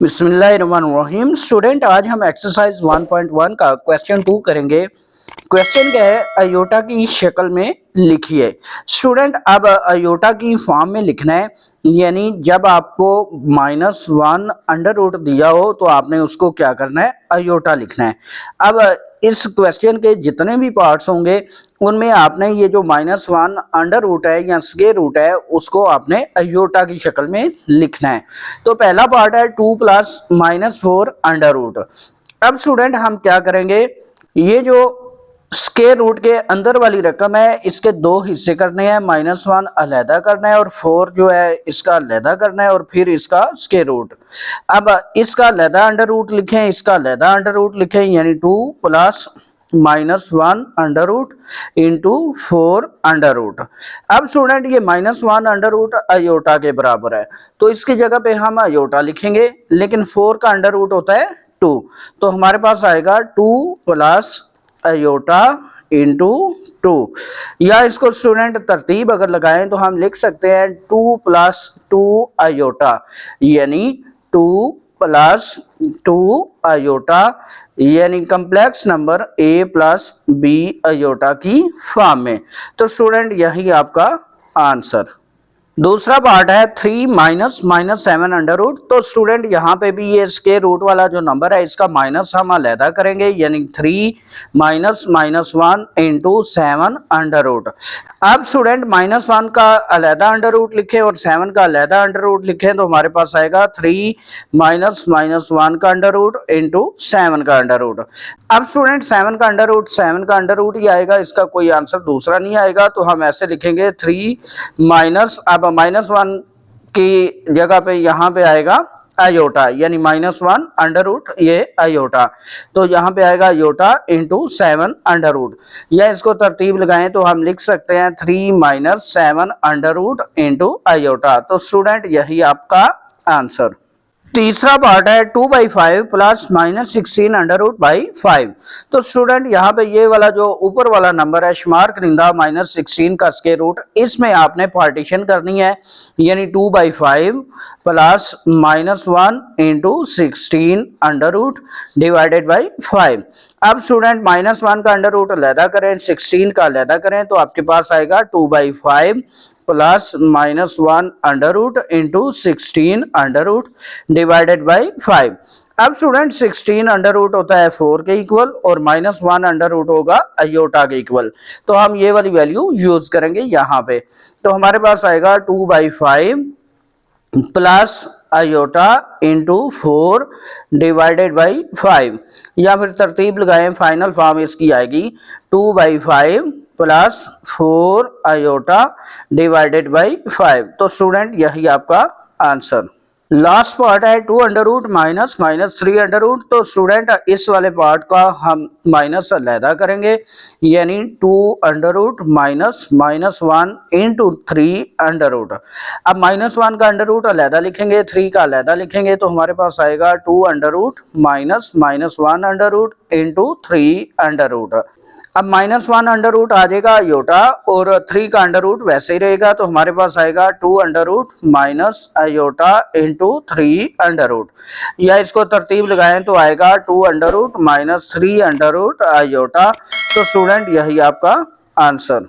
बिस्मिल्लाहिर्रहमानिर्रहीम। स्टूडेंट, आज हम एक्सरसाइज 1.1 का क्वेश्चन 2 करेंगे। क्वेश्चन क्या है, अयोटा की शक्ल में लिखिए। स्टूडेंट, अब अयोटा की फॉर्म में लिखना है, यानी जब आपको -1 अंडर रूट दिया हो तो आपने उसको क्या करना है, अयोटा लिखना है। अब इस क्वेश्चन के जितने भी पार्ट्स होंगे उनमें आपने ये जो -1 अंडर रूट है या स्क्वायर रूट है उसको आपने अयोटा की शक्ल में लिखना है। तो पहला पार्ट है 2 प्लस -4 अंडर रूट। अब स्टूडेंट हम क्या करेंगे, ये जो स्क्वायर रूट के अंदर वाली रकम है इसके दो हिस्से करने हैं, -1 अलहदा करना है और 4 जो है इसका अलहदा करना है और फिर इसका स्क्वायर रूट। अब इसका अलहदा अंडर रूट लिखें, इसका अलहदा अंडर रूट लिखें, यानी 2 प्लस -1 under root into 4 under root. अब स्टूडेंट ये -1 अंडर रूट अयोटा के बराबर है तो इसकी जगह पे हम अयोटा लिखेंगे, लेकिन 4 का अंडर रूट होता है 2, तो हमारे पास आएगा 2 प्लस अयोटा इंटू 2। या इसको स्टूडेंट तरतीब अगर लगाएं तो हम लिख सकते हैं 2 प्लस 2 अयोटा, यानी 2 प्लस 2 अयोटा, यानी complex number a plus b iota की फॉर्म में। तो स्टूडेंट यही आपका आंसर। दूसरा पार्ट है 3 माइनस -7 अंडर रूट। तो स्टूडेंट यहाँ पे भी ये स्क्वायर रूट वाला जो नंबर है इसका माइनस हम अलहदा करेंगे, यानी 3 माइनस -1 इंटू 7 अंडर रूट। अब स्टूडेंट -1 का अलहदा अंडर रूट लिखे और 7 का अलहदा अंडर रूट लिखे तो हमारे पास आएगा 3 माइनस -1 का अंडर रूट इंटू 7 का अंडर रूट। अब स्टूडेंट 7 का अंडर रूट ही आएगा, इसका कोई आंसर दूसरा नहीं आएगा, तो हम ऐसे लिखेंगे 3 माइनस, अब -1 की जगह पे यहाँ पे आएगा अयोटा, यानी -1 अंडर रूट ये अयोटा, तो यहाँ पे आएगा अयोटा इंटू 7 अंडर रूट। या इसको तरतीब लगाएं तो हम लिख सकते हैं 3 minus 7 under root into iota. तो स्टूडेंट यही आपका आंसर। तीसरा पार्ट है 2/5 प्लस -16 अंडर रूट बाई 5। तो स्टूडेंट यहाँ पे ये वाला जो ऊपर वाला नंबर है शुमार करिंदा -16 का स्क्वायर रूट, इसमें आपने पार्टीशन करनी है, यानी 2/5 plus -1 into 16 under root divided by 5। अब स्टूडेंट -1 का अंडर रूट अलहदा करें, 16 का अलहदा करें तो आपके पास आएगा 2/5 plus -1 under root into 16 under root divided by 5। अब स्टूडेंट 16 अंडर रूट होता है 4 के इक्वल और -1 अंडर रूट होगा अयोटा के इक्वल, तो हम ये वाली वैल्यू यूज करेंगे यहाँ पे। तो हमारे पास आएगा 2/5 plus iota into 4 divided by 5, या फिर तरतीब लगाएं फाइनल फॉर्म इसकी आएगी 2/5 प्लस 4 अयोटा डिवाइडेड बाई 5। तो स्टूडेंट यही आपका आंसर। लास्ट पार्ट है 2 under root minus -3 under root. तो स्टूडेंट इस वाले पार्ट का हम माइनस अलहदा करेंगे, यानी 2 under root minus -1 into 3 under root. अब -1 का अंडर रूट अलहदा लिखेंगे, 3 का अलहदा लिखेंगे तो हमारे पास आएगा 2 under root minus -1 under root into 3 under root. अब -1 अंडर रूट आ जाएगा अयोटा और 3 का अंडर रूट वैसे ही रहेगा, तो हमारे पास आएगा 2 under root minus iota into 3 under root. या इसको तरतीब लगाएं तो आएगा 2 under root minus 3 under root iota. तो स्टूडेंट यही आपका आंसर।